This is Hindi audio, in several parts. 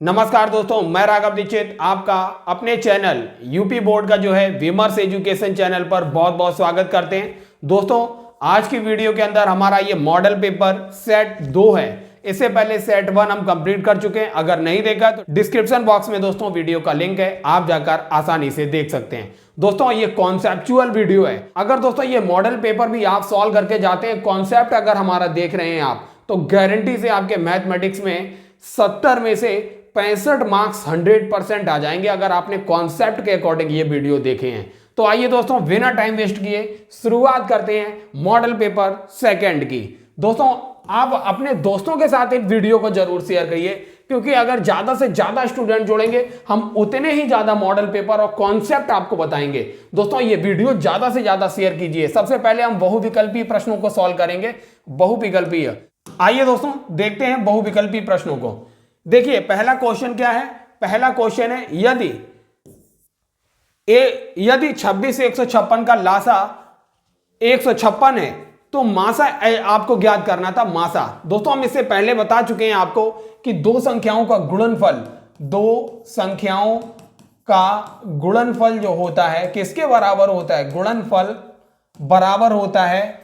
नमस्कार दोस्तों, मैं राघव दीक्षित आपका अपने चैनल यूपी बोर्ड का जो है विमर्श एजुकेशन चैनल पर बहुत बहुत स्वागत करते हैं। दोस्तों आज की वीडियो के अंदर हमारा ये मॉडल पेपर सेट 2 है। इससे पहले सेट 1 हम कंप्लीट कर चुके हैं। अगर नहीं देखा तो डिस्क्रिप्शन बॉक्स में दोस्तों वीडियो का लिंक है, आप जाकर आसानी से देख सकते हैं। दोस्तों ये कॉन्सेप्चुअल वीडियो है। अगर दोस्तों ये मॉडल पेपर भी आप सॉल्व करके जाते हैं, कॉन्सेप्ट अगर हमारा देख रहे हैं आप, तो गारंटी से आपके मैथमेटिक्स में 70 में से 65 मार्क्स 100% आ जाएंगे अगर आपने कॉन्सेप्ट के अकॉर्डिंग ये वीडियो देखे हैं। तो आइए दोस्तों बिना टाइम वेस्ट किए शुरुआत करते हैं मॉडल पेपर सेकंड की। दोस्तों आप अपने दोस्तों के साथ एक वीडियो को जरूर शेयर करिए, क्योंकि अगर ज्यादा से ज्यादा स्टूडेंट जोड़ेंगे हम उतने ही ज्यादा मॉडल पेपर और कॉन्सेप्ट आपको बताएंगे। दोस्तों ये वीडियो ज्यादा से ज्यादा शेयर कीजिए। सबसे पहले हम बहुविकल्पी प्रश्नों को सॉल्व करेंगे। बहुविकल्पी आइए दोस्तों देखते हैं बहुविकल्पी प्रश्नों को। देखिए पहला क्वेश्चन क्या है। पहला क्वेश्चन है यदि 26 से 156 का लासा 156 है तो मासा आपको ज्ञात करना था। मासा दोस्तों हम इससे पहले बता चुके हैं आपको कि दो संख्याओं का गुणनफल जो होता है किसके बराबर होता है। गुणनफल बराबर होता है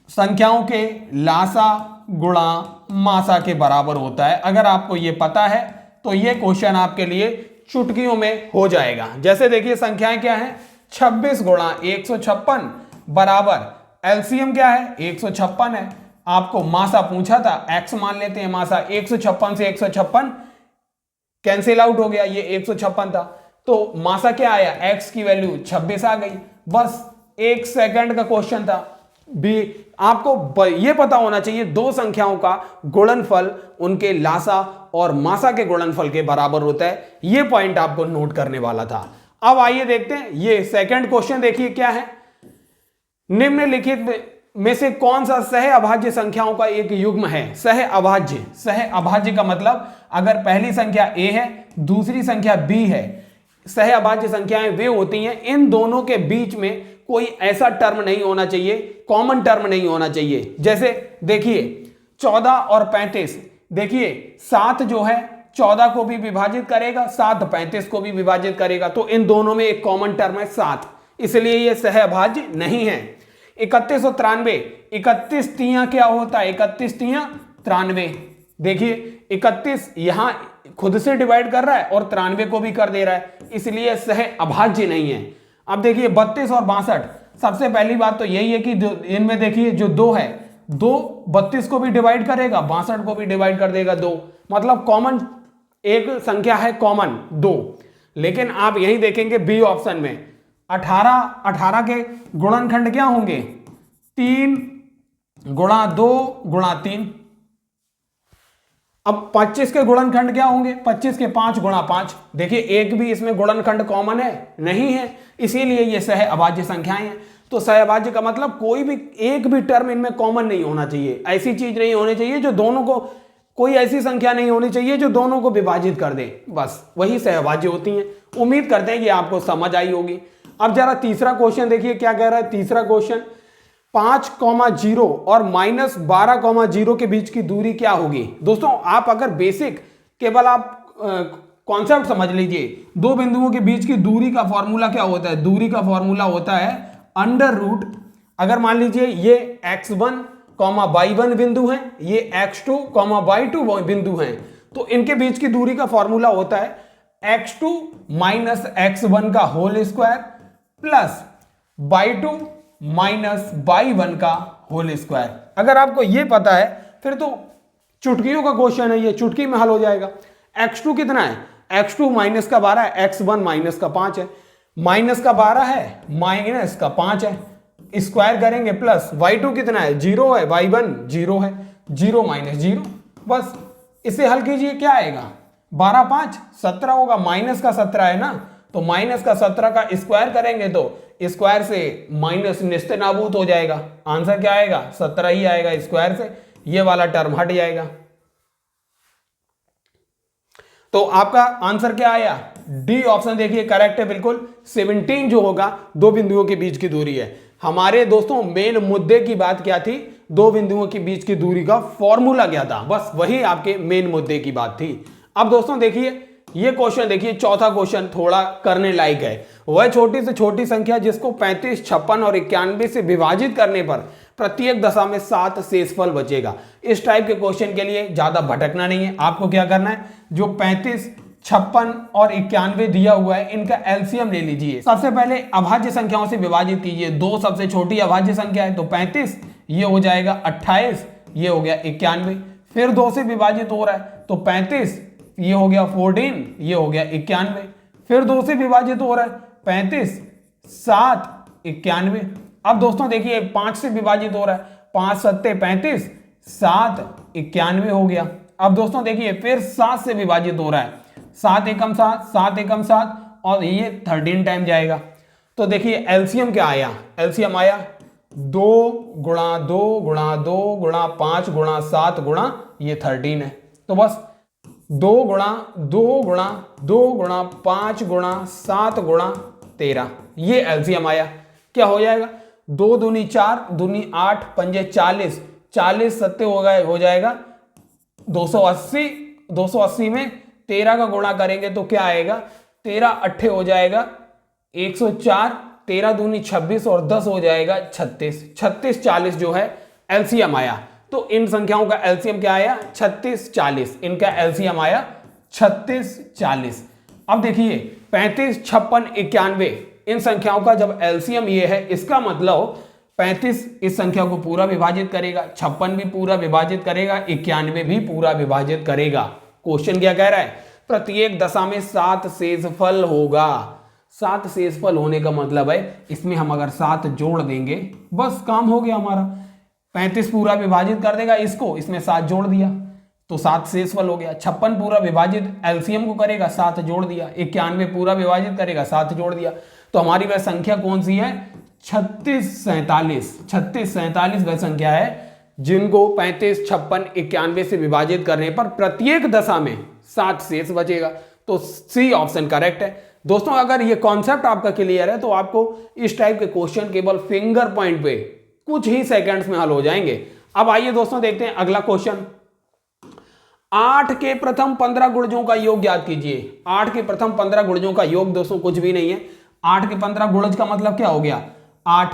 संख्याओं के लासा गुणा मासा के बराबर होता है। अगर आपको ये पता है तो ये क्वेश्चन आपके लिए चुटकियों में हो जाएगा। जैसे देखिए संख्याएं क्या है, 26 गुणा 156 बराबर एलसीएम क्या है 156 है। आपको मासा पूछा था, एक्स मान लेते हैं मासा। 156 से 156 कैंसिल आउट हो गया, ये 156 था, तो मासा क्या आया, एक्स की वैल्यू 26 आ गई। बस 1 सेकंड का क्वेश्चन था। भी आपको यह पता होना चाहिए दो संख्याओं का गुणनफल उनके लासा और मासा के गुणनफल के बराबर होता है। यह पॉइंट आपको नोट करने वाला था। अब आइए देखते हैं ये सेकंड क्वेश्चन। देखिए क्या है, निम्नलिखित में से कौन सा सह अभाज्य संख्याओं का एक युग्म है। सह अभाज्य का मतलब अगर पहली संख्या a है दूसरी संख्या b है, सह अभाज्य संख्याएं वे होती हैं इन दोनों के बीच में कोई ऐसा टर्म नहीं होना चाहिए, कॉमन टर्म नहीं होना चाहिए। जैसे देखिए 14 और 35, देखिए 7 जो है 14 को भी विभाजित करेगा, 7 35 को भी विभाजित करेगा, तो इन दोनों में एक कॉमन टर्म है 7, इसलिए यह सहअभाज्य नहीं है। 31 और 93, 31 तियां क्या होता है, 31 तियां 93। देखिए 31 यहां खुद से डिवाइड कर रहा है और 93 को भी कर दे रहा है, इसलिए सहअभाज्य नहीं है। अब देखिए 32 और 62, सबसे पहली बात तो यही है कि इनमें देखिए जो 2 है, 2 32 को भी डिवाइड करेगा, 62 को भी डिवाइड कर देगा 2, मतलब कॉमन एक संख्या है, कॉमन 2। लेकिन आप यही देखेंगे बी ऑप्शन में 18 के गुणनखंड क्या होंगे, 3 गुणा 2 गुणा 3। अब 25 के गुणनखंड क्या होंगे, 25 के 5 गुणा 5। देखिए एक भी इसमें गुणनखंड कॉमन है नहीं है, इसीलिए ये सह अभाज्य संख्याएं हैं। तो सह अभाज्य का मतलब कोई भी एक भी टर्म इनमें कॉमन नहीं होना चाहिए, ऐसी चीज नहीं होनी चाहिए जो दोनों को, कोई ऐसी संख्या नहीं होनी चाहिए जो दोनों को विभाजित कर दे, बस वही सह अभाज्य होती हैं। उम्मीद करते हैं कि आपको समझ आई होगी। अब जरा तीसरा क्वेश्चन देखिए क्या कह रहा है। तीसरा क्वेश्चन 5,0 और -12,0 के बीच की दूरी क्या होगी। दोस्तों आप अगर बेसिक केवल आप कॉन्सेप्ट समझ लीजिए, दो बिंदुओं के बीच की दूरी का फॉर्मूला क्या होता है, दूरी का फॉर्मूला होता है अंडर रूट। अगर मान लीजिए ये x1, y1 बिंदु है, ये x2, y2 बिंदु हैं, तो इनके बीच की दूरी का फॉर्मूला होता है x2 माइनस x1 का whole square plus y2 minus y1 का होल स्क्वायर। अगर आपको यह पता है फिर तो चुटकियों का क्वेश्चन है, ये चुटकी में हल हो जाएगा। x2 कितना है, x2 माइनस का 12 है, x1 माइनस का 5 है, माइनस का 12 है माइनस का 5 है, स्क्वायर करेंगे प्लस y2 कितना है 0 है, y1 0 है, 0 माइनस 0, बस इसे हल कीजिए क्या आएगा, 12 5 17 होगा, माइनस का 17 है ना, तो माइनस का 17 का स्क्वायर करेंगे तो स्क्वायर से माइनस निश्चित नाबूद हो जाएगा। आंसर क्या आएगा, 17 ही आएगा, स्क्वायर से ये वाला टर्म हट जाएगा। तो आपका आंसर क्या आया, डी ऑप्शन देखिए करेक्ट है बिल्कुल। 17 जो होगा दो बिंदुओं के बीच की दूरी है। हमारे दोस्तों मेन मुद्दे की बात क्या थी, दो बिंदुओं के बीच की दूरी का फॉर्मूला क्या था, बस वही आपके मेन मुद्दे की बात थी। अब दोस्तों देखिए ये क्वेश्चन, देखिए चौथा क्वेश्चन थोड़ा करने लायक है। वह छोटी से छोटी संख्या जिसको 35, 56 और 91 से विभाजित करने पर प्रत्येक दशा में 7 शेषफल बचेगा। इस टाइप के क्वेश्चन के लिए ज्यादा भटकना नहीं है, आपको क्या करना है, जो 35, 56 और 91 दिया हुआ है इनका एलसीएम ले लीजिए। सबसे पहले अभाज्य संख्याओं से विभाजित कीजिए। 2 सबसे छोटी अभाज्य संख्या है तो 35, ये हो जाएगा 28, ये हो गया 91। फिर 2 से विभाजित हो रहा है तो 35, ये हो गया 14, ये हो गया 91। फिर 2 से विभाजित हो रहा है 35, 7, 91। अब दोस्तों देखिए 5 से विभाजित हो रहा है, 5 सत्ते 35, 7, 91 हो गया। अब दोस्तों देखिए फिर 7 से विभाजित हो रहा है, 7 एकम 7, 7 एकम 7 और ये 13 टाइम जाएगा। तो देखिए एलसीएम क्या आया, एलसीएम आया 2 गुणा 2 गुणा 2 गुणा 5 गुणा 7 गुणा ये 13 है। तो बस 2 गुणा 2 गुणा 2 गुणा 5 गुणा 7 गुणा 13, ये एलसीएम आया। क्या हो जाएगा, 2 दूनी 4, दूनी 8, पंजे 40, 40 सत्ते हो जाएगा 280। 280 में 13 का गुणा करेंगे तो क्या आएगा, 13 अट्ठे हो जाएगा 104, 13 दूनी 26 और 10 हो जाएगा 36। 36, 40 जो है एलसीएम आया। तो इन संख्याओं का एलसीएम क्या आया, 36, 40। इनका एलसीएम आया 36, 40। अब देखिए 35, 56, 91 इन संख्याओं का जब एलसीएम ये है, इसका मतलब 35 इस संख्या को पूरा विभाजित करेगा, 56 भी पूरा विभाजित करेगा, 91 भी पूरा विभाजित करेगा। क्वेश्चन क्या कह रहा है, प्रत्येक दशा में 7 शेषफल होगा। 7 शेषफल होने का मतलब है इसमें हम अगर 7 जोड़ देंगे बस काम हो गया हमारा। 35 पूरा विभाजित कर देगा इसको, इसमें 7 जोड़ दिया तो 7 शेषफल हो गया। 56 पूरा विभाजित एलसीएम को करेगा, 7 जोड़ दिया। 91 पूरा विभाजित करेगा, 7 जोड़ दिया। तो हमारी वह संख्या कौन सी है, 36, 47। 36, 47 वह संख्या है जिनको 35, 56, 91 से विभाजित करने पर प्रत्येक दशा में 7 शेष बचेगा। तो सी ऑप्शन करेक्ट है। दोस्तों अगर ये कॉन्सेप्ट आपका क्लियर है तो आपको इस टाइप के क्वेश्चन केवल फिंगर पॉइंट पे कुछ ही सेकंड्स में हल हो जाएंगे। अब आइए दोस्तों देखते हैं अगला क्वेश्चन। 8 के प्रथम 15 गुणजों का योग ज्ञात कीजिए। 8 के प्रथम 15 गुणजों का योग दोस्तों कुछ भी नहीं है। 8 के 15 गुणज का मतलब क्या हो गया, 8,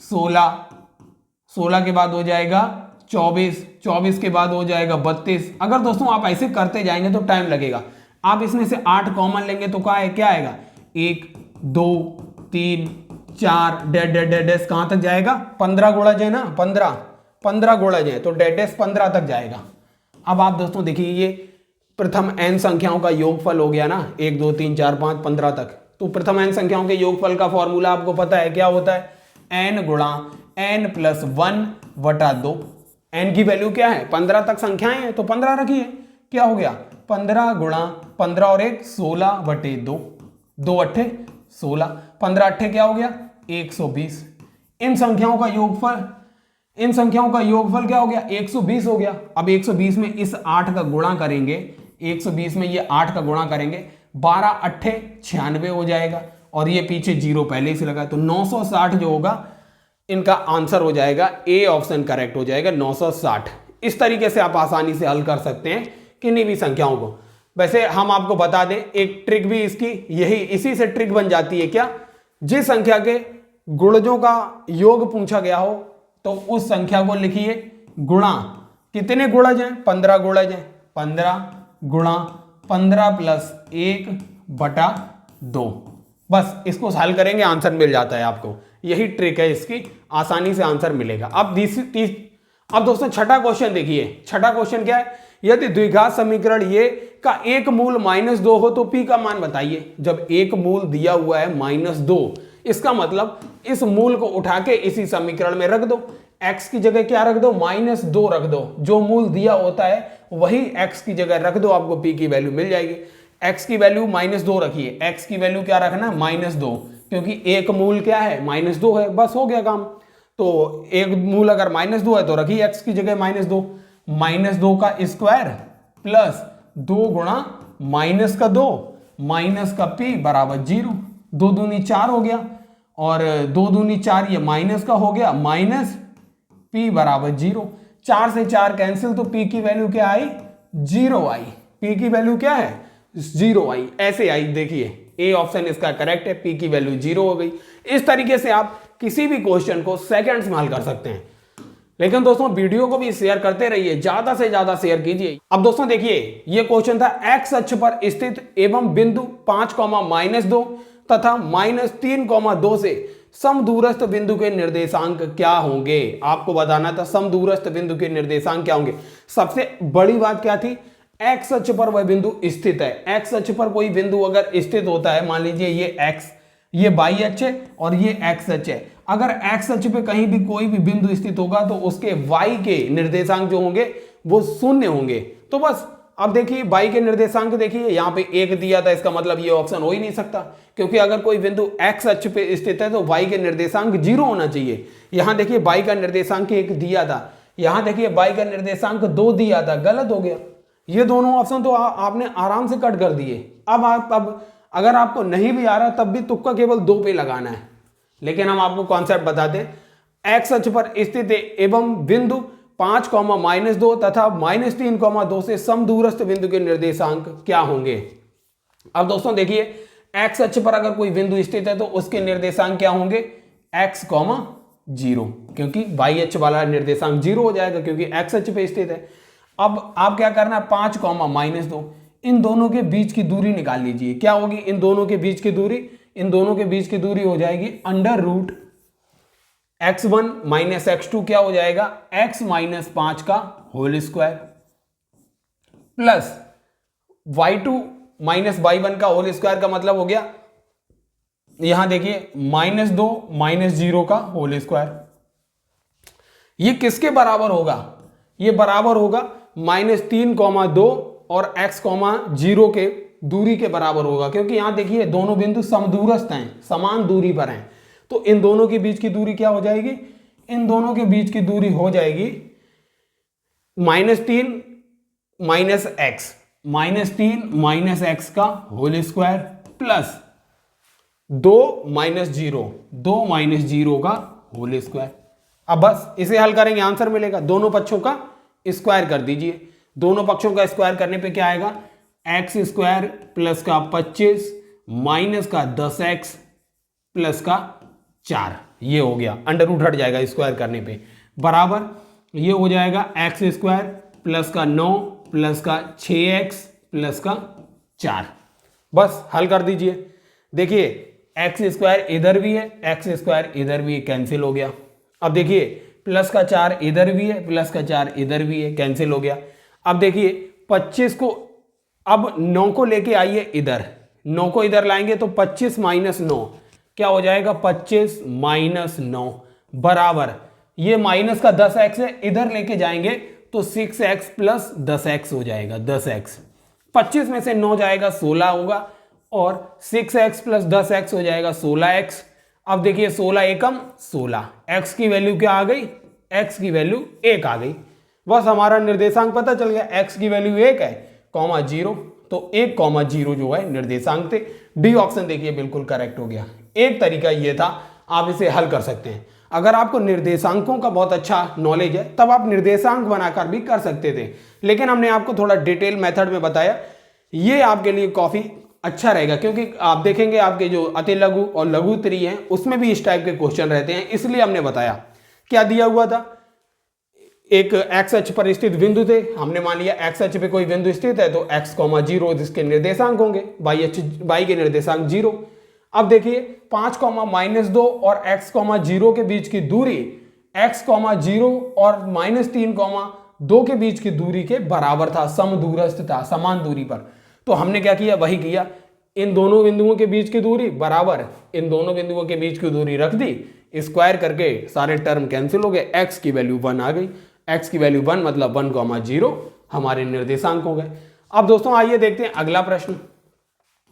16, 16 के बाद हो जाएगा 24, 24 के बाद हो जाएगा 32। अगर दोस्तों आप ऐसे करते जाएंगे तो टाइम लगेगा। आप इसमें से 8 कॉमन लेंगे तो क्या आएगा, 1, 2, 3, 4 डेड कहां तक जाएगा, 15 गुणज है ना, 15 गुणज है तो डेड 15 तक जाएगा। अब आप दोस्तों देखिए ये प्रथम n संख्याओं का योगफल हो गया ना, 1, 2, 3, 4, 5, 15 तक। तो प्रथम n संख्याओं के योगफल का फॉर्मूला आपको पता है क्या होता है, n गुणा n प्लस 1/2। n की वैल्यू क्या है, 15 तक संख्याएं हैं तो 15 रखिए। क्या हो गया, 15 गुणा 15 और 1 16/2, 2 अट्ठे 16, 15 अट्ठे क्या हो गया 120। इन संख्याओं का योगफल क्या हो गया 120 हो गया। अब 120 में इस 8 का गुणा करेंगे, 120 में ये 8 का गुणा करेंगे, 12 अट्ठे 96 हो जाएगा और ये पीछे 0 पहले से लगा तो 960 जो होगा इनका आंसर हो जाएगा, ए ऑप्शन करेक्ट हो जाएगा 960। इस तरीके से आप आसानी से हल कर सकते हैं किन्हीं भी संख्याओं को। वैसे हम आपको बता दें एक ट्रिक भी इसकी, यही इसी से ट्रिक बन जाती है क्या, जिस संख्या के गुणजों का योग पूछा गया हो तो उस संख्या को लिखिए गुणा, कितने गुणज हैं 15 गुणज हैं, 15 गुणा 15 प्लस 1/2। बस इसको हल करेंगे आंसर मिल जाता है आपको, यही ट्रिक है इसकी, आसानी से आंसर मिलेगा। अब दोस्तों छठा क्वेश्चन देखिए। छठा क्वेश्चन क्या है, यदि द्विघात समीकरण ये का एक मूल -2 हो तो p का मान बताइए। जब एक मूल दिया हुआ है -2, इसका मतलब इस मूल को उठा के इसी समीकरण में रख दो, x की जगह क्या रख दो -2 रख दो। जो मूल दिया होता है वही x की जगह रख दो, आपको p की वैल्यू मिल जाएगी। x की वैल्यू -2 रखिए, x की वैल्यू क्या रखना -2, क्योंकि एक मूल क्या है -2 है, बस हो गया काम। तो एक मूल अगर -2 है तो रखिए x की जगह -2, -2 का स्क्वायर प्लस 2 गुणा -2 माइनस का p बराबर 0, 2 दूनी 4 हो गया और 2 दूनी 4 ये माइनस का हो गया, माइनस p बराबर 0। 4 से 4 कैंसिल तो p की वैल्यू क्या आई 0 आई। पी की वैल्यू क्या है 0 आई, ऐसे आई। देखिए ए ऑप्शन इसका करेक्ट है, पी की वैल्यू 0 हो गई। इस तरीके से आप किसी भी क्वेश्चन को सेकंड्स में हल कर सकते हैं। लेकिन दोस्तों वीडियो को भी शेयर करते रहिए, ज्यादा से ज्यादा शेयर कीजिए। अब दोस्तों देखिए ये क्वेश्चन था एक्स अक्ष पर स्थित एवं बिंदु 5,-2 तथा -3,2 से समदूरस्थ बिंदु के निर्देशांक क्या होंगे। आपको बताना था समदूरस्थ बिंदु के निर्देशांक क्या होंगे। सबसे बड़ी बात क्या थी, एक्स अक्ष पर वह बिंदु स्थित है। एक्स अक्ष पर कोई बिंदु अगर स्थित होता है, मान लीजिए ये एक्स, ये वाई अक्ष है और ये एक्स अक्ष है। अगर एक्स अक्ष पे कहीं भी कोई भी बिंदु स्थित होगा तो उसके वाई के निर्देशांक जो होंगे वो 0 होंगे। तो बस अब देखिए वाई के निर्देशांक देखिए, यहाँ पे 1 दिया था, इसका मतलब ये ऑप्शन हो ही नहीं सकता, क्योंकि अगर कोई बिंदु एक्स अक्ष पे स्थित है तो वाई के निर्देशांक 0 होना चाहिए। यहाँ देखिए वाई का निर्देशांक 1 दिया था, यहाँ देखिए वाई का निर्देशांक 2 दिया था, गलत हो गया। ये दोनों ऑप्शन तो आपने आराम से कट कर दिए। अब अगर आपको नहीं भी आ रहा तब भी तुक्का केवल 2 पे लगाना है। लेकिन हम आपको कॉन्सेप्ट बताते हैं। एक्स अक्ष पर स्थित एवं बिंदु 5,-2 तथा -3,2 से समदूरस्थ बिंदु के निर्देशांक क्या होंगे। अब दोस्तों देखिए एक्स अक्ष पर अगर कोई बिंदु स्थित है तो उसके निर्देशांक क्या होंगे x, 0, क्योंकि y अक्ष वाला निर्देशांक 0 हो जाएगा क्योंकि एक्स अक्ष पे स्थित है। अब आप क्या करना है 5,-2 इन दोनों के बीच की दूरी निकाल लीजिए। क्या होगी इन दोनों के बीच की दूरी, इन दोनों के बीच की दूरी हो जाएगी √x1 - x2 क्या हो जाएगा x - 5 का whole square plus y2 - y1 का होल स्क्वायर का मतलब हो गया यहां देखिए -2 - 0 का होल स्क्वायर। ये किसके बराबर होगा, ये बराबर होगा -3,2 और x, 0 के दूरी के बराबर होगा, क्योंकि यहां देखिए दोनों बिंदु समदूरस्थ हैं, समान दूरी पर हैं। तो इन दोनों के बीच की दूरी क्या हो जाएगी, इन दोनों के बीच की दूरी हो जाएगी -3 - x का होल स्क्वायर प्लस 2 - 0 का होल स्क्वायर। अब बस इसे हल करेंगे आंसर मिलेगा। दोनों पक्षों का स्क्वायर कर दीजिए। दोनों पक्षों का स्क्वायर करने पे क्या आएगा x स्क्वायर प्लस का 25 माइनस का 10x प्लस का 4, ये हो गया। अंडर रूट हट जाएगा स्क्वायर करने पे, बराबर ये हो जाएगा x स्क्वायर प्लस का 9 प्लस का 6x प्लस का 4। बस हल कर दीजिए। देखिए एक्स स्क्वायर इधर भी है, एक्स स्क्वायर इधर भी है, कैंसिल हो गया। अब देखिए प्लस का 4 इधर भी है, प्लस का 4 इधर भी है, कैंसिल हो गया। अब देखिए 25 को, अब 9 को लेके आइए इधर, 9 को इधर लाएंगे तो 25 - 9 क्या हो जाएगा 25 - 9 बराबर ये माइनस का 10x है, इधर लेके जाएंगे तो 6x प्लस 10x हो जाएगा 10x। 25 में से 9 जाएगा 16 होगा और 6x प्लस 10x हो जाएगा 16x। अब देखिए 16 एकम 16, x की वैल्यू क्या आ गई, x की वैल्यू 1 आ गई। बस हमारा निर्देशांक पता चल गया, x की वैल्यू 1 है, 0, तो 1, 0 जो है निर्देशांक थे। डी ऑप्शन देखिए बिल्कुल करेक्ट हो गया। एक तरीका ये था, आप इसे हल कर सकते हैं। अगर आपको निर्देशांकों का बहुत अच्छा नॉलेज है तब आप निर्देशांक बनाकर भी कर सकते थे, लेकिन हमने आपको थोड़ा डिटेल मेथड में बताया, ये आपके लिए काफी अच्छा रहेगा, क्योंकि आप देखेंगे आपके जो अति लघु और लघु त्री हैं उसमें भी इस टाइप के क्वेश्चन रहते हैं, इसलिए हमने बताया। क्या दिया हुआ था, एक एक्स अक्ष पर स्थित बिंदु थे, हमने मान लिया एक्स अक्ष पे कोई बिंदु स्थित है तो x, 0 जिसके निर्देशांक होंगे, y के निर्देशांक 0। अब देखिए 5, -2 और x, 0 के बीच की दूरी x, 0 और -3, 2 के बीच की दूरी के बराबर था, समदूरस्थ था, समान दूरी पर। तो हमने क्या किया, वही किया, इन दोनों बिंदुओं के बीच की दूरी बराबर, इन दोनों बिंदुओं के बीच की दूरी रख दी, स्क्वायर करके सारे टर्म कैंसिल हो गए, x की वैल्यू 1 आ गई। x की वैल्यू 1 मतलब 1, 0 हमारे निर्देशांक हो गए। अब दोस्तों आइए देखते हैं अगला प्रश्न।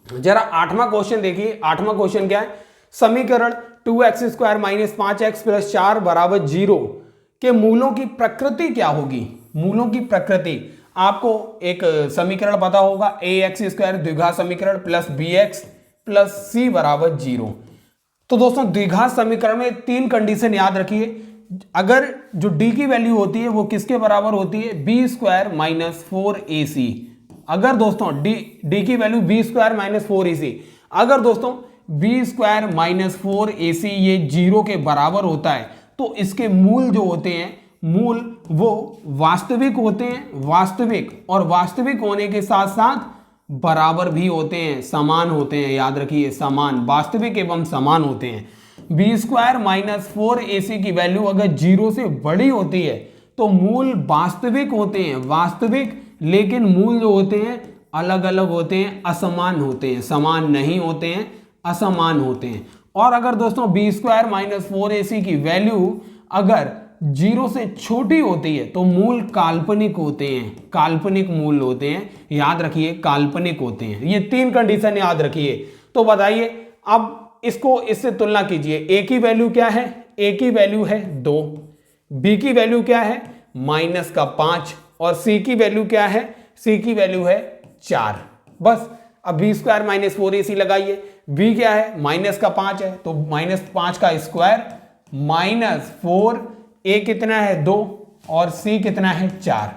जरा 8वां क्वेश्चन देखिए। 8वां क्वेश्चन क्या है, समीकरण 2x² - 5x + 4 = 0 के मूलों की प्रकृति क्या होगी। मूलों की प्रकृति, आपको एक समीकरण पता होगा ax² द्विघात समीकरण प्लस bx प्लस c = 0। तो दोस्तों द्विघात समीकरण में 3 कंडीशन याद रखिए। अगर जो d की वैल्यू होती है वो किसके बराबर होती है, b² - 4ac अगर दोस्तों डी की value B square minus 4ac, अगर दोस्तों बी स्क्वायर माइनस 4ac ये 0 के बराबर होता है तो इसके मूल जो होते हैं, मूल वो वास्तविक होते हैं, वास्तविक, और वास्तविक होने के साथ साथ बराबर भी होते हैं, समान होते हैं। याद रखिए, समान, वास्तविक एवं समान होते हैं। बी स्क्वायर माइनस 4ac की वैल्यू अगर 0 से बड़ी होती है तो मूल वास्तविक होते हैं, वास्तविक, लेकिन मूल जो होते हैं अलग अलग होते हैं, असमान होते हैं, समान नहीं होते हैं, असमान होते हैं। और अगर दोस्तों बी स्क्वायर माइनस 4ac की वैल्यू अगर 0 से छोटी होती है तो मूल काल्पनिक होते हैं, काल्पनिक मूल होते हैं। याद रखिए, काल्पनिक होते हैं। ये 3 कंडीशन याद रखिए। तो बताइए, अब इसको इससे तुलना कीजिए। ए की वैल्यू क्या है? ए की वैल्यू है 2, बी की वैल्यू क्या है? माइनस का 5, और सी की वैल्यू क्या है? सी की वैल्यू है 4। बस अब बी स्क्वायर माइनस 4ac लगाइए। बी क्या है? माइनस का 5 है, तो माइनस 5 का स्क्वायर माइनस 4, ए कितना है? 2, और सी कितना है? 4।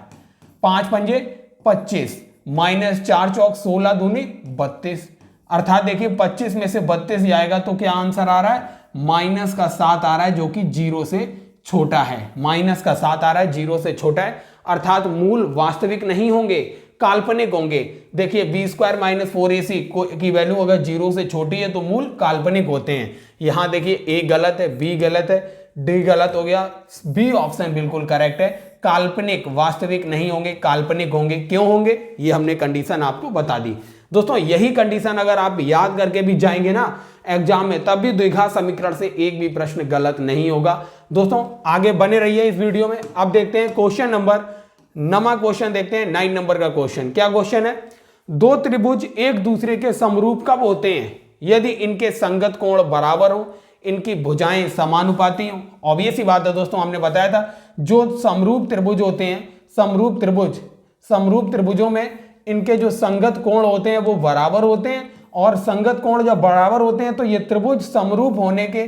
5 पंजे 25, माइनस 4 चौक 16 दूनी 32। अर्थात देखिए 25 में से 32 जाएगा तो क्या आंसर आ रहा है? माइनस का 7 आ रहा है, जो कि 0 से छोटा है। माइनस का 7 आ रहा है, 0 से छोटा है। अर्थात मूल वास्तविक नहीं होंगे, काल्पनिक होंगे। देखिए बी स्क्वायर माइनस 4ac की वैल्यू अगर 0 से छोटी है तो मूल काल्पनिक होते हैं। यहां देखिए ए गलत है, बी गलत है, डी गलत हो गया, बी ऑप्शन बिल्कुल करेक्ट है। काल्पनिक, वास्तविक नहीं होंगे, काल्पनिक होंगे। क्यों होंगे? ये हमने कंडीशन आपको बता दी। दोस्तों यही कंडीशन अगर आप याद करके भी जाएंगे ना एग्जाम में, तब भी द्विघात समीकरण से एक भी प्रश्न गलत नहीं होगा। दोस्तों आगे बने रहिए इस वीडियो में। अब देखते हैं क्वेश्चन नंबर, नमा क्वेश्चन देखते हैं 9 नंबर का क्वेश्चन। क्या क्वेश्चन है? 2 त्रिभुज एक दूसरे के समरूप कब होते हैं? यदि इनके संगत कोण बराबर हो, इनकी भुजाएं समानुपाती हो। ऑब्वियस ही बात है दोस्तों, हमने बताया था जो समरूप त्रिभुज होते हैं, समरूप त्रिभुजों में इनके जो संगत कोण होते हैं वो बराबर होते हैं, और संगत कोण जब बराबर होते हैं तो ये त्रिभुज समरूप होने के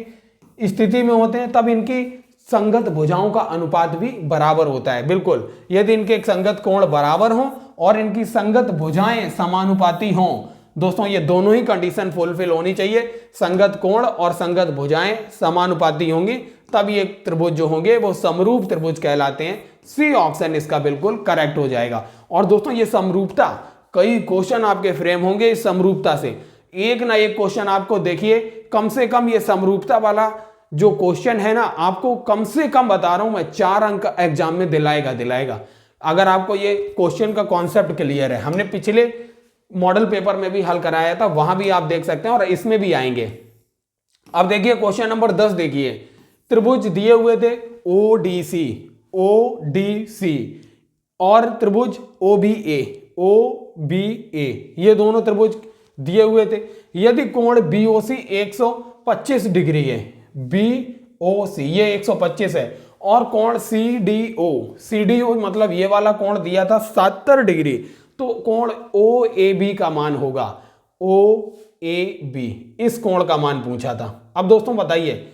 स्थिति में होते हैं, तब इनकी संगत भुजाओं का अनुपात भी बराबर होता है। बिल्कुल, यदि इनके संगत कोण बराबर हों और इनकी संगत भुजाएं समानुपाती हों, दोस्तों ये दोनों ही कंडीशन फुलफिल होनी चाहिए। संगत कोण और संगत भुजाएं समानुपाती होंगी, तब ये त्रिभुज जो होंगे वो समरूप त्रिभुज कहलाते हैं। सी ऑप्शन इसका बिल्कुल करेक्ट हो जाएगा। और दोस्तों ये समरूपता, कई क्वेश्चन आपके फ्रेम होंगे इस समरूपता से। एक ना एक क्वेश्चन आपको देखिए, कम से कम ये समरूपता वाला जो क्वेश्चन है ना, आपको कम से कम बता रहा हूं मैं 4 अंक एग्जाम में दिलाएगा। अगर आपको ये क्वेश्चन का कॉन्सेप्ट क्लियर है, हमने पिछले मॉडल पेपर में भी हल कराया था, वहां भी आप देख सकते हैं और इसमें भी आएंगे। अब देखिए क्वेश्चन नंबर 10 देखिए। त्रिभुज दिए हुए थे ओडीसी और त्रिभुज ओबीए, ये दोनों त्रिभुज दिए हुए थे। यदि कोण बीओसी 125 डिग्री है, बीओसी ये 125 है, और कोण सीडीओ मतलब ये वाला कोण दिया था 70 डिग्री, तो कोण ओएबी का मान होगा, ओएबी, इस कोण का मान पूछा था। अब दोस्तों बताइए,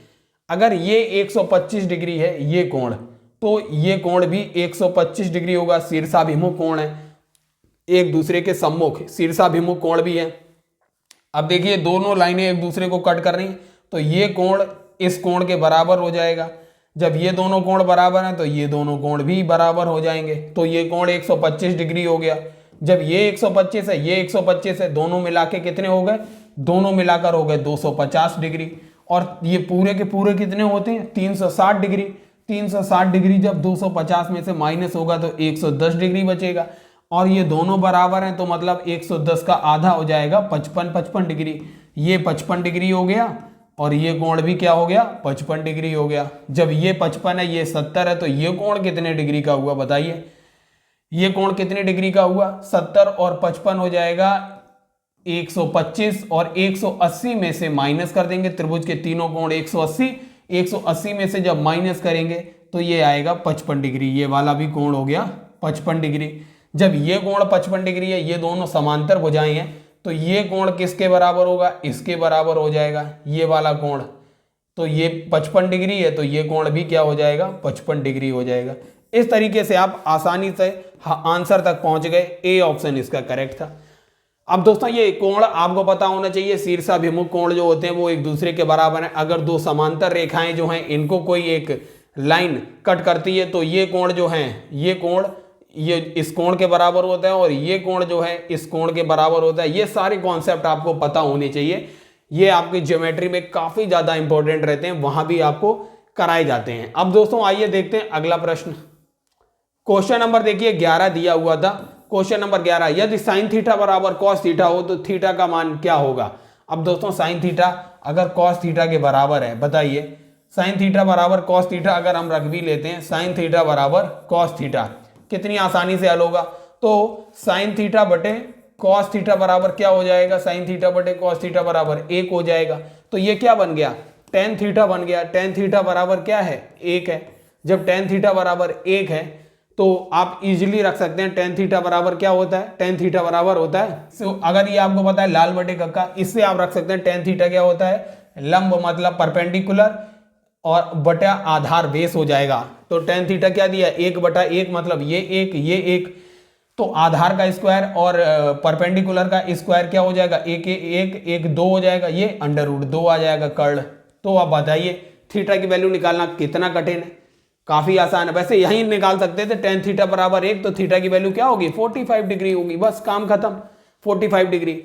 अगर ये 125 डिग्री है ये कोण, तो ये कोण भी 125 डिग्री होगा। शीर्षाभिमुख कोण है, एक दूसरे के सम्मुख शीर्षाभिमुख कोण भी है। अब देखिए दोनों लाइनें एक दूसरे को कट कर रही हैं, तो ये कोण इस कोण के बराबर हो जाएगा। जब ये दोनों कोण बराबर हैं तो ये दोनों कोण भी बराबर हो जाएंगे, तो ये कोण 125 डिग्री हो गया। जब ये 125 है, ये 125 है, दोनों मिला के कितने हो गए? दोनों मिलाकर हो गए 250 डिग्री। और ये पूरे के पूरे कितने होते हैं? 360 डिग्री। 360 डिग्री जब 250 में से माइनस होगा तो 110 डिग्री बचेगा, और ये दोनों बराबर हैं तो मतलब 110 का आधा हो जाएगा 55 डिग्री। ये 55 डिग्री हो गया, और ये कोण भी क्या हो गया? 55 डिग्री हो गया। जब ये 55 है, ये 70 है, तो ये कोण कितने डिग्री का हुआ बताइए? ये कोण कितने डिग्री का हुआ? 70 और 55 हो जाएगा 125, और 180 में से माइनस कर देंगे। त्रिभुज के तीनों कोण 180 में से जब माइनस करेंगे तो ये आएगा 55 डिग्री। ये वाला भी कोण हो गया 55 डिग्री। जब ये कोण 55 डिग्री है, ये दोनों समांतर भुजाएं हैं, तो ये कोण किसके बराबर होगा? इसके बराबर हो जाएगा। ये वाला कोण तो ये 55 डिग्री है, तो ये कोण भी क्या हो जाएगा, 55 डिग्री हो जाएगा। इस तरीके से आप आसानी से आंसर तक पहुंच गए। ए ऑप्शन इसका करेक्ट था। अब दोस्तों ये कोण आपको पता होना चाहिए, शीर्षाभिमुख कोण जो होते हैं वो एक दूसरे के बराबर हैं। अगर दो समांतर रेखाएं जो हैं इनको कोई एक लाइन कट करती है तो ये कोण जो है, ये कोण ये इस कोण के बराबर होता है और ये कोण जो है इस कोण के बराबर होता है। ये सारे कॉन्सेप्ट आपको पता होने चाहिए। ये आपकी ज्योमेट्री में काफी ज्यादा इंपॉर्टेंट रहते हैं, वहां भी आपको कराए जाते हैं। अब दोस्तों आइए देखते हैं अगला प्रश्न। क्वेश्चन नंबर देखिए 11 दिया हुआ था। क्वेश्चन नंबर 11, यदि साइन थीटा बराबर कॉस थीटा हो तो थीटा का मान क्या होगा। अब दोस्तों साइन थीटा अगर कॉस थीटा के बराबर है, बताइए साइन थीटा बराबर कॉस थीटा अगर हम रख भी लेते हैं, साइन थीटा बराबर कॉस थीटा कितनी आसानी से हल होगा। तो साइन थीटा बटे कॉस थीटा बराबर क्या हो जाएगा, साइन थीटा बटे कॉस थीटा बराबर 1 हो जाएगा। तो ये क्या बन गया, टेन थीटा बन गया। टेन थीटा बराबर क्या है, 1 है। जब टेन थीटा बराबर 1 है तो आप इजीली रख सकते हैं टेन थीटा बराबर क्या होता है, टेन थीटा बराबर होता है अगर ये आपको पता है लाल बटे कक्का, इससे आप रख सकते हैं टेन थीटा क्या होता है, लंब मतलब परपेंडिकुलर और बटा आधार बेस हो जाएगा। तो टेन थीटा क्या दिया, 1/1 मतलब ये एक, तो आधार का स्क्वायर और परपेंडिकुलर का स्क्वायर क्या हो जाएगा, 1 2 हो जाएगा, ये √2 आ जाएगा कर्ण। तो आप बताइए थीटा की वैल्यू निकालना कितना कठिन है, काफी आसान है। वैसे यही निकाल सकते थे टेन थीटा बराबर 1, तो थीटा की वैल्यू क्या होगी, 45 डिग्री होगी, बस काम खत्म, 45 डिग्री।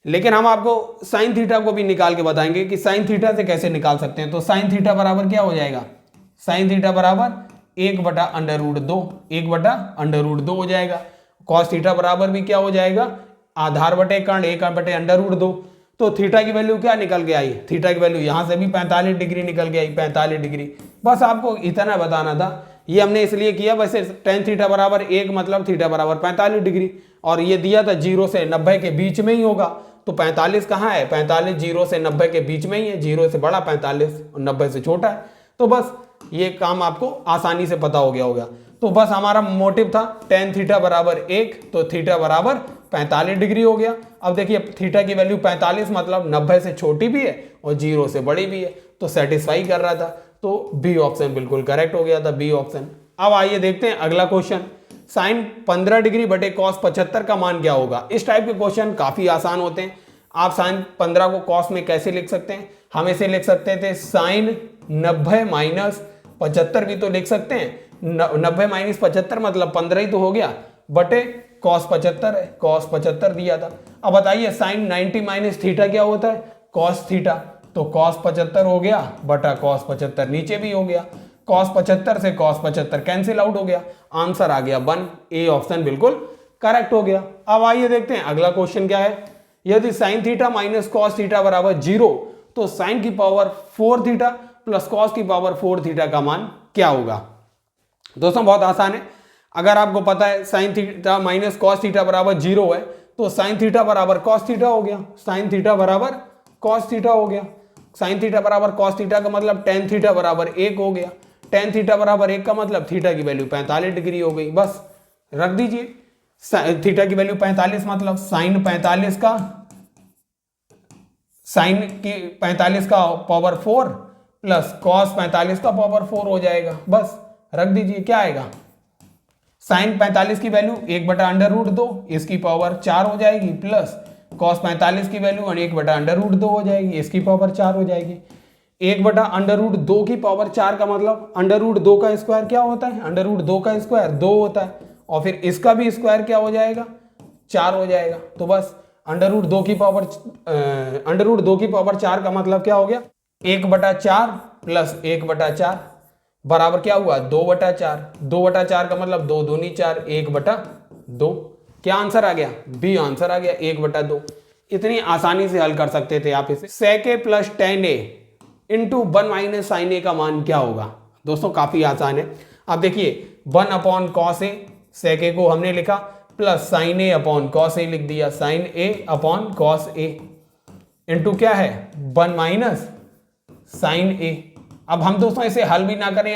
लेकिन हम आपको साइन थीटा को भी निकाल के बताएंगे कि साइन थीटा से कैसे निकाल सकते हैं। तो साइन थीटा बराबर क्या हो जाएगा, साइन थीटा बराबर 1/√2, 1/√2 हो जाएगा। कॉस थीटा बराबर भी क्या हो जाएगा, आधार बटे कर्ण 1/√2। तो थीटा की वैल्यू क्या निकल के आई, थीटा की वैल्यू यहां से भी 45 डिग्री निकल के आई, 45 डिग्री। बस आपको इतना बताना था, ये हमने इसलिए किया। वैसे टेन थीटा बराबर 1 मतलब थीटा बराबर 45 डिग्री, और ये दिया था 0 से 90 के बीच में ही होगा। तो 45 कहाँ है, 45 0 से 90 के बीच में ही है, 0 से बड़ा 45 और 90 से छोटा है। तो बस ये काम आपको आसानी से पता हो गया होगा। तो बस हमारा मोटिव था टेन थीटा बराबर 1, तो थीटा बराबर 45 डिग्री हो गया। अब देखिए थीटा की वैल्यू 45 मतलब 90 से छोटी भी है और 0 से बड़ी भी है, तो सेटिस्फाई कर रहा था। तो बी ऑप्शन बिल्कुल करेक्ट हो गया था, बी ऑप्शन। अब आइए देखते हैं अगला क्वेश्चन, साइन 15 डिग्री बटे कॉस 75 का मान क्या होगा। इस टाइप के क्वेश्चन काफी आसान होते हैं। आप साइन 15 को कॉस में कैसे लिख सकते हैं, हम इसे लिख सकते थे साइन 90 माइनस 75 भी तो लिख सकते हैं। 90 माइनस 75 मतलब 15 ही तो हो गया, बटे कॉस 75 है, कॉस 75 दिया था। अब बताइए साइन 90 माइनस थीटा क्या होता है, कॉस थीटा। तो कॉस 75 हो गया बटा कॉस 75 नीचे भी हो गया, कॉस 75 से कॉस 75 कैंसिल आउट हो गया, आंसर आ गया 1। ए ऑप्शन बिल्कुल करेक्ट हो गया। अब आइए देखते हैं अगला क्वेश्चन क्या है, यदि sine theta minus cos theta बराबर 0, तो साइन की पावर 4 थीटा प्लस कॉस की पावर 4 थीटा का मान क्या होगा। दोस्तों बहुत आसान है, अगर आपको पता है sine theta minus cos theta बराबर 0 है, तो साइन थीटा बराबर कॉस थीटा हो गया, साइन थीटा बराबर कॉस थीटा हो गया। साइन थीटा बराबर कॉस थीटा का मतलब टेन थीटा बराबर 1 हो गया, टेन थीटा बराबर 1 का मतलब थीटा की वैल्यू 45 डिग्री हो गई, बस रख दीजिए। थीटा की वैल्यू 45 मतलब साइन 45 का, साइन की 45 का पावर 4 प्लस कॉस 45 का पावर 4 हो जाएगा, बस रख दीजिए। क्या आएगा, साइन 45 की वैल्यू 1/√2 इसकी पावर 4 हो जाएगी, प्लस कॉस 45 की वैल्यू 1/√2 हो जाएगी, इसकी पावर 4 हो जाएगी। 1/√2 की पावर 4 का मतलब √2 का स्क्वायर क्या होता है, √2 का स्क्वायर 2 होता है, और फिर इसका भी स्क्वायर क्या हो जाएगा, 4 हो जाएगा। तो बस √2 की पावर 4 का मतलब क्या हो गया, 1/4 प्लस 1/4 बराबर क्या हुआ, 2/4। 2/4 का मतलब 2 दूनी 4, 1/2। क्या आंसर आ गया, बी आंसर आ गया 1/2। इतनी आसानी से हल कर सकते थे आप इसे। sec a plus tan a into 1 minus sine a का मान क्या होगा। दोस्तों काफी आसान है। अब देखिए 1/cos a, sec a को हमने लिखा, plus sine A upon cos A लिख दिया, sign A upon cos A into क्या है 1 माइनस साइन ए। अब हम दोस्तों इसे हल भी ना करें,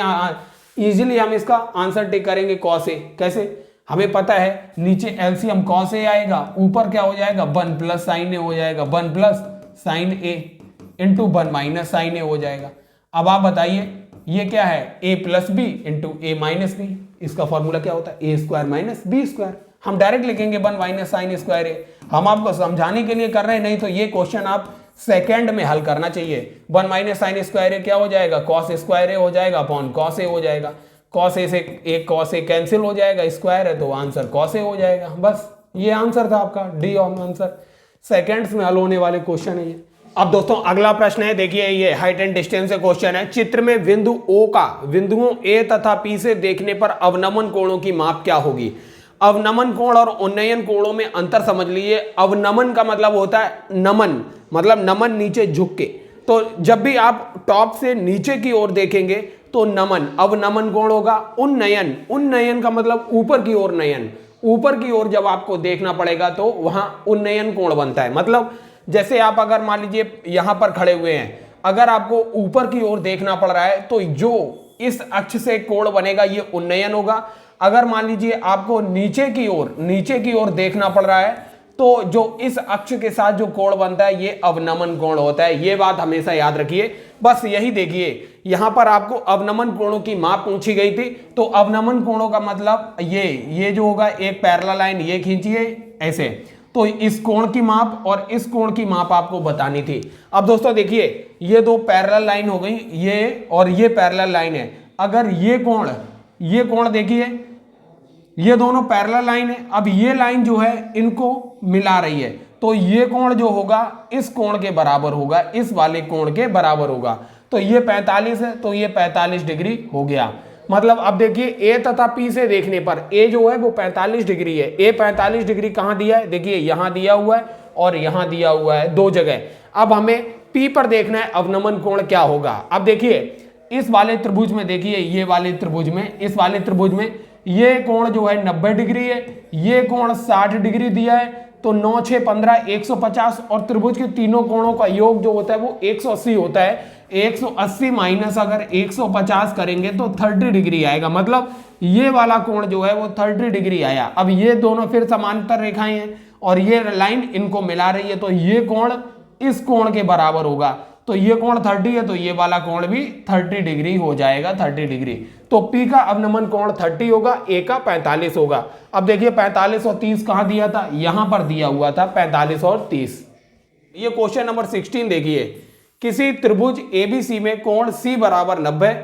इजीली हम इसका आंसर टिक करेंगे कॉस ए। कैसे, हमें पता है नीचे एलसीएम कॉस ए आएगा, ऊपर क्या हो जाएगा 1 प्लस साइन ए हो जाएगा, 1 plus sine A into 1 minus sine A हो जाएगा। अब आप बताइए ये क्या है, a plus B into A minus B, इसका फॉर्मूला क्या होता है, A square minus B square. हम डायरेक्ट लिखेंगे 1 माइनस साइन स्क्वायर ए, हम आपको समझाने के लिए कर रहे हैं, नहीं तो ये क्वेश्चन आप सेकंड में हल करना चाहिए। 1 माइनस साइन स्क्वायर ए क्या हो जाएगा, कॉस स्क्वायर ए हो जाएगा अपॉन कॉस ए हो जाएगा, कॉस ए से एक कॉस ए कैंसिल हो जाएगा, स्क्वायर है तो आंसर कॉस ए हो जाएगा। बस ये आंसर था आपका, डी आंसर। सेकंड्स में हल होने वाले क्वेश्चन है ये। अब दोस्तों अगला प्रश्न है, देखिए ये हाइट एंड डिस्टेंस से क्वेश्चन है। चित्र में बिंदु O का बिंदुओं A तथा P से देखने पर अवनमन कोणों की माप क्या होगी। अवनमन कोण और उन्नयन कोणों में अंतर समझ लीजिए। अवनमन का मतलब होता है नमन, मतलब नमन नीचे झुक के, तो जब भी आप टॉप से नीचे की ओर देखेंगे तो नमन, अवनमन कोण होगा। उन्नयन, उन्नयन का मतलब ऊपर की ओर नयन, ऊपर की ओर जब आपको देखना पड़ेगा तो वहां उन्नयन कोण बनता है। मतलब जैसे आप अगर मान लीजिए यहां पर खड़े हुए हैं, अगर आपको ऊपर की ओर देखना पड़ रहा है तो जो इस अक्ष से कोण बनेगा ये उन्नयन होगा। अगर मान लीजिए आपको नीचे की ओर देखना पड़ रहा है तो जो इस अक्ष के साथ जो कोण बनता है ये अवनमन कोण होता है। ये बात हमेशा याद रखिए। बस यही देखिए, यहां पर आपको अवनमन कोणों की माप पूछी गई थी, तो अवनमन कोणों का मतलब ये जो होगा, एक पैरेलल लाइन ये खींचिए ऐसे, तो इस कोण की माप और इस कोण की माप आपको बतानी थी। अब दोस्तों देखिए ये दो पैरेलल लाइन हो गई, ये और ये पैरेलल लाइन है। अगर ये कोण देखिए, ये दोनों पैरेलल लाइन है। अब ये लाइन जो है इनको मिला रही है, तो ये कोण जो होगा इस कोण के बराबर होगा, इस वाले कोण के बराबर होगा। तो ये 45 है तो ये 45 डिग्री हो गया। मतलब अब देखिए ए तथा पी से देखने पर ए जो है वो 45 डिग्री है। ए 45 डिग्री कहां दिया है, देखिए यहां दिया हुआ है और यहां दिया हुआ है, दो जगह। अब हमें पी पर देखना है अवनमन कोण क्या होगा। अब देखिए इस वाले त्रिभुज में, देखिए ये वाले त्रिभुज में, इस वाले त्रिभुज में ये कोण जो है 90 डिग्री है, ये कोण 60 डिग्री दिया है, तो 9 6 15 150, और त्रिभुज के तीनों कोणों का योग जो होता है वो 180 होता है। 180 माइनस अगर 150 करेंगे तो 30 डिग्री आएगा। मतलब ये वाला कोण जो है वो 30 डिग्री आया। अब ये दोनों फिर समांतर रेखाएं हैं और ये लाइन इनको मिला रही है, तो ये कोण इस कोण के बराबर होगा। तो ये कोण 30 है तो ये वाला कोण भी 30 डिग्री हो जाएगा, 30 डिग्री। तो P का अवनमन कोण 30 होगा, A का 45 होगा। अब देखिए 45 और 30 कहां दिया था, यहां पर दिया हुआ था 45 और 30। ये क्वेश्चन नंबर 16 देखिए, किसी त्रिभुज ABC में कोण C बराबर 90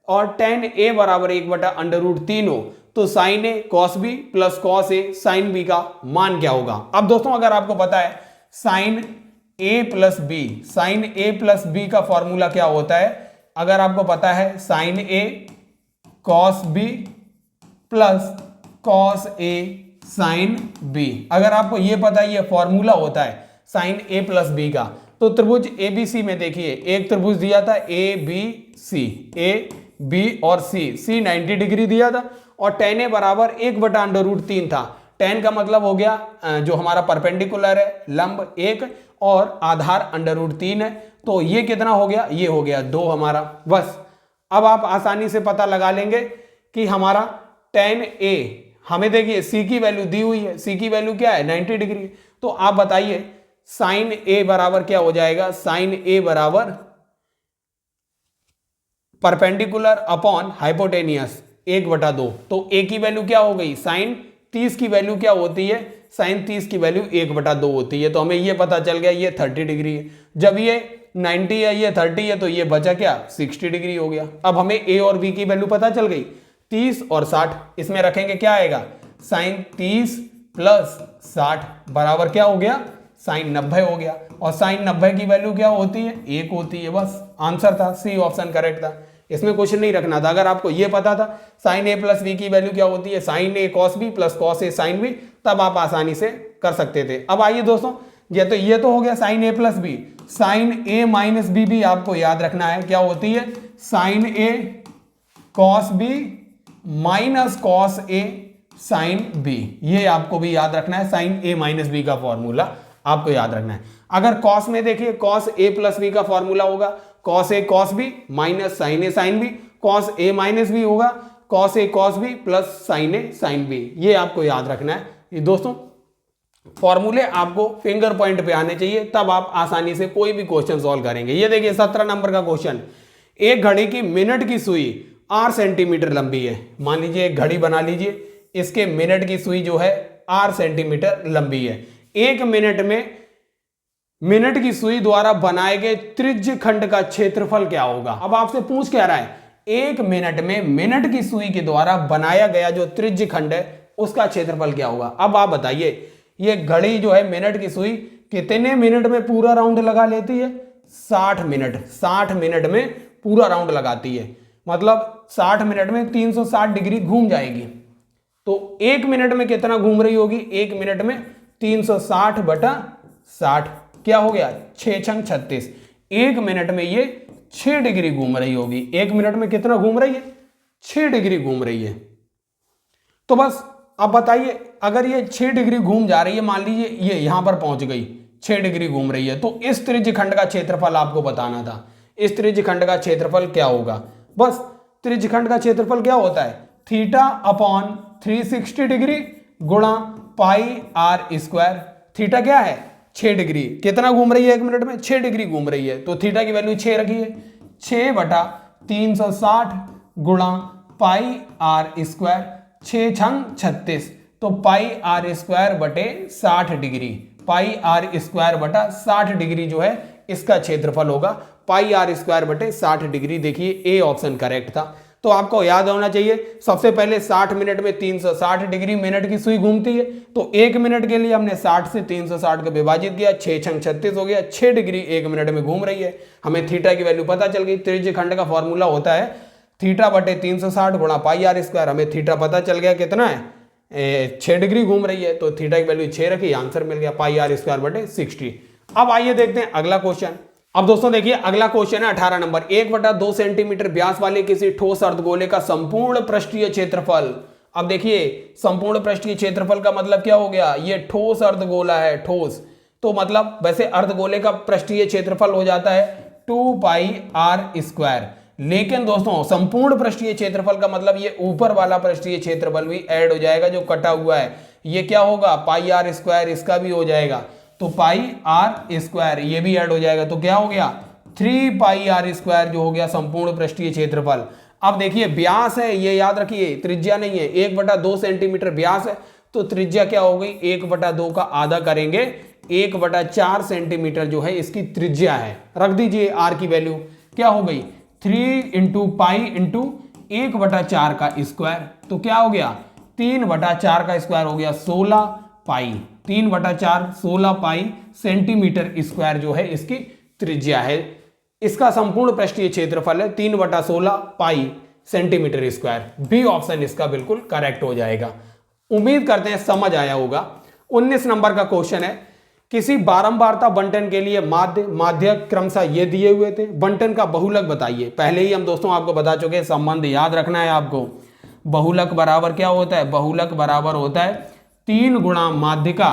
और tan A बराबर 1/√3 हो, तो sin A cos B plus cos A sin B का मान क्या होगा। अब दोस्तों अगर आपको पता है sin A plus B, sine A plus B का फॉर्मूला क्या होता है, अगर आपको पता है sine A cos B plus cos A sine B, अगर आपको ये पता है ये फॉर्मूला होता है साइन A प्लस B का, तो त्रिभुज ABC में देखिए एक त्रिभुज दिया था ABC, A B और C 90 डिग्री दिया था और tan A बराबर 1/√3 था। tan का मतलब हो गया जो हमारा परपेंडिकुलर है, लंब 1, और आधार √3 है, तो ये कितना हो गया, ये हो गया 2 हमारा। बस अब आप आसानी से पता लगा लेंगे कि हमारा tan A, हमें देखिए C की वैल्यू दी हुई है, C की वैल्यू क्या है 90 डिग्री, तो आप बताइए साइन A बराबर क्या हो जाएगा, साइन A बराबर परपेंडिकुलर अपॉन हाइपोटेनियस 1/2, तो A की वैल्यू क्या हो गई, साइन 30 की वैल्यू क्या होती है, साइन 30 की वैल्यू 1/2 होती है। तो हमें ये पता चल गया ये 30 डिग्री है। जब ये 90 है ये 30 है तो ये बचा क्या 60 डिग्री हो गया। अब हमें A और B की वैल्यू पता चल गई 30 और 60, इसमें रखेंगे क्या आएगा साइन 30 प्लस 60 बराबर क्या हो गया साइन 90 हो गया। और साइन 90 की वैल्यू क्या होती है 1 होती है। बस आंसर था, सी ऑप्शन करेक्ट था, इसमें क्वेश्चन नहीं रखना था। अगर आपको ये पता था साइन A प्लस B की वैल्यू क्या होती है sine A cos B plus cos A sine B, तब आप आसानी से कर सकते थे। अब आइए दोस्तों, ये तो हो गया sine A plus B, sine A minus B भी आपको याद रखना है, क्या होती है sine A cos B minus cos A sine B, ये आपको भी याद रखना है। साइन A माइनस B का फॉर्मूला आपको याद रखना है। अगर cos में देखिए cos A प्लस B का फॉर्मूला होगा cos A cos B minus sine A sine B, cos A minus B होगा cos A cos B plus sine A sine B, ये आपको याद रखना है। ये दोस्तों फॉर्मूले आपको फिंगर पॉइंट पे आने चाहिए, तब आप आसानी से कोई भी क्वेश्चन सॉल्व करेंगे। ये देखिए 17 नंबर का क्वेश्चन, एक घड़ी की मिनट की सुई 8 सेंटीमीटर लंबी है। मान लीजिए एक घड़ी बना लीजिए, इसके मिनट की सुई जो है 8 सेंटीमीटर लंबी है। एक मिनट में मिनट की सुई द्वारा बनाए गए त्रिज्य खंड का क्षेत्रफल क्या होगा। अब आपसे पूछ क्या रहा है, एक मिनट में मिनट की सुई के द्वारा बनाया गया जो त्रिज्य खंड है उसका क्षेत्रफल क्या होगा। अब आप बताइए, ये घड़ी जो है मिनट की सुई कितने मिनट में पूरा राउंड लगा लेती है? 60 मिनट। 60 मिनट में पूरा राउंड लगाती है, मतलब 60 मिनट में 360 डिग्री घूम जाएगी। तो एक मिनट में कितना घूम रही होगी? एक मिनट में 360 बटा 60, क्या हो गया? 6 छंग 36। एक मिनट में ये 6 डिग्री घूम रही होगी। एक मिनट में कितना घूम रही है? 6 डिग्री घूम रही है। तो बस अब बताइए, अगर ये 6 डिग्री घूम जा रही है, मान लीजिए ये यहां पर पहुंच गई, 6 डिग्री घूम रही है, तो इस त्रिज्य खंड का क्षेत्रफल आपको बताना था। इस त्रिज्य खंड का क्षेत्रफल क्या होगा? बस त्रिज्य खंड का क्षेत्रफल क्या होता है? थीटा अपॉन 360 डिग्री गुणा पाई आर स्क्वायर। थीटा क्या है? 6 डिग्री। कितना घूम रही है एक मिनट में? 6 डिग्री घूम रही है, तो थीटा की वैल्यू 6 रखिए। 6 बटा 360 गुणा पाई आर स्क्वायर, 6 छंग 36, तो पाई आर स्क्वायर बटे 60 डिग्री। पाई आर स्क्वायर बटा 60 डिग्री जो है इसका क्षेत्रफल होगा। पाई आर स्क्वायर बटे 60 डिग्री। देखिए ए ऑप्शन करेक्ट था। तो आपको याद होना चाहिए, सबसे पहले 60 मिनट में 360 डिग्री मिनट की सुई घूमती है, तो एक मिनट के लिए हमने 60 से 360 को विभाजित किया, 6 छंग 36 हो गया। 6 डिग्री एक मिनट में घूम रही है। हमें थीटा की वैल्यू पता चल गई। त्रिज्य खंड का फॉर्मूला होता है थीटा बटे 360 गुणा पाई आर स्क्वायर। हमें थीटा पता चल गया कितना है, 6 डिग्री घूम रही है, तो थीटा की वैल्यू 6 रखी, आंसर मिल गया पाई आर स्क्वायर बटे 60। अब आइए देखते हैं अगला क्वेश्चन। अब दोस्तों देखिए अगला क्वेश्चन है 18 नंबर। 1/2 सेंटीमीटर व्यास वाले किसी ठोस अर्धगोले का संपूर्ण पृष्ठीय क्षेत्रफल। अब देखिए संपूर्ण पृष्ठीय क्षेत्रफल का मतलब क्या हो गया? ये ठोस अर्धगोला है, ठोस, तो मतलब वैसे अर्धगोले का पृष्ठीय क्षेत्रफल हो जाता है 2 पाई आर स्क्वायर। लेकिन दोस्तों संपूर्ण पृष्ठीय क्षेत्रफल का मतलब ये ऊपर वाला पृष्ठीय क्षेत्रफल भी ऐड हो जाएगा जो कटा हुआ है। ये क्या होगा? पाई आर स्क्वायर, इसका भी हो जाएगा, तो पाई आर स्क्वायर ये भी ऐड हो जाएगा, तो क्या हो गया? 3 पाई आर स्क्वायर जो हो गया संपूर्ण पृष्ठीय क्षेत्रफल। अब देखिए व्यास है, ये याद रखिए, त्रिज्या नहीं है। 1/2 सेंटीमीटर व्यास है, तो त्रिज्या क्या हो गई? 1/2 का आधा करेंगे, 1/4 सेंटीमीटर जो है इसकी त्रिज्या है। रख दीजिए आर की वैल्यू क्या हो गई? 3 इंटू पाई इंटू 1/4 का स्क्वायर, तो क्या हो गया? 3/4 का स्क्वायर हो गया 16 पाई। 3/4 16 पाई सेंटीमीटर स्क्वायर जो है इसकी त्रिज्या है। इसका संपूर्ण पृष्ठीय क्षेत्रफल है 3/16 pi centimetre square. B option इसका बिल्कुल करेक्ट हो जाएगा। उम्मीद करते हैं समझ आया होगा। 19 नंबर का क्वेश्चन है, किसी बारंबारता बंटन के लिए माध्य माध्यक क्रमशः ये दिए हुए थे, बंटन का बहुलक बताइए। पहले ही हम दोस्तों आपको बता चुके हैं, संबंध याद रखना है आपको। बहुलक बराबर क्या होता है? बहुलक बराबर होता है 3 गुणा माध्यिका,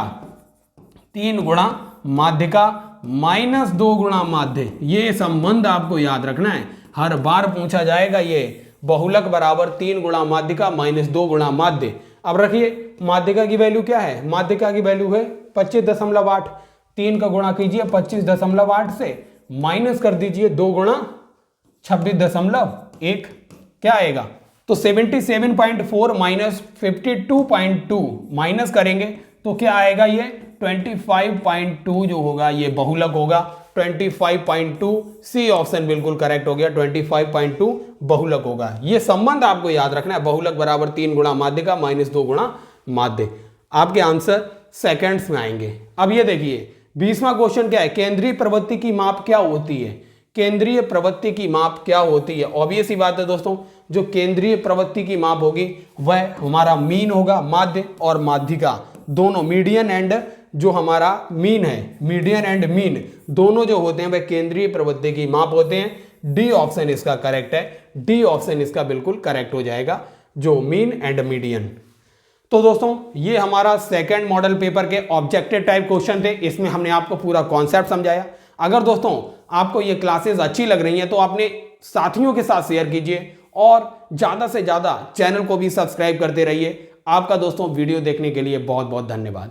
3 गुणा माध्यिका माइनस 2 गुणा माध्य। ये संबंध आपको याद रखना है, हर बार पूछा जाएगा ये। बहुलक बराबर 3 गुणा माध्यिका माइनस 2 गुणा माध्य। अब रखिए माध्यिका की वैल्यू क्या है? माध्यिका की वैल्यू है 25.8। 3 का गुणा कीजिए 25.8 से, माइनस कर दीजिए 2 गुणा 26.1, क्या आएगा? तो 77.4 माइनस 52.2 माइनस करेंगे तो क्या आएगा? ये 25.2 जो होगा ये बहुलक होगा। 25.2 सी ऑप्शन बिल्कुल करेक्ट हो गया। 25.2 बहुलक होगा। ये संबंध आपको याद रखना है, बहुलक बराबर 3 गुणा माध्यिका माइनस 2 गुणा माध्य। आपके आंसर सेकंड्स में आएंगे। अब ये देखिए 20वां क्वेश्चन क्या है? केंद्रीय प्रवृत्ति की माप क्या होती है? केंद्रीय प्रवृत्ति की माप क्या होती है? ऑब्वियस ही बात है दोस्तों, जो केंद्रीय प्रवृत्ति की माप होगी वह हमारा मीन होगा। माध्य और माध्यिका दोनों, मीडियन एंड जो हमारा मीन है, मीडियन एंड मीन दोनों जो होते हैं वह केंद्रीय प्रवृत्ति की माप होते हैं। डी ऑप्शन इसका करेक्ट है। डी ऑप्शन इसका बिल्कुल करेक्ट हो जाएगा, जो मीन एंड मीडियन। तो दोस्तों ये हमारा सेकंड मॉडल पेपर के ऑब्जेक्टिव टाइप क्वेश्चन थे। इसमें हमने आपको पूरा कॉन्सेप्ट समझाया। अगर दोस्तों आपको ये क्लासेस अच्छी लग रही हैं तो अपने साथियों के साथ शेयर कीजिए और ज़्यादा से ज़्यादा चैनल को भी सब्सक्राइब करते रहिए। आपका दोस्तों वीडियो देखने के लिए बहुत बहुत धन्यवाद।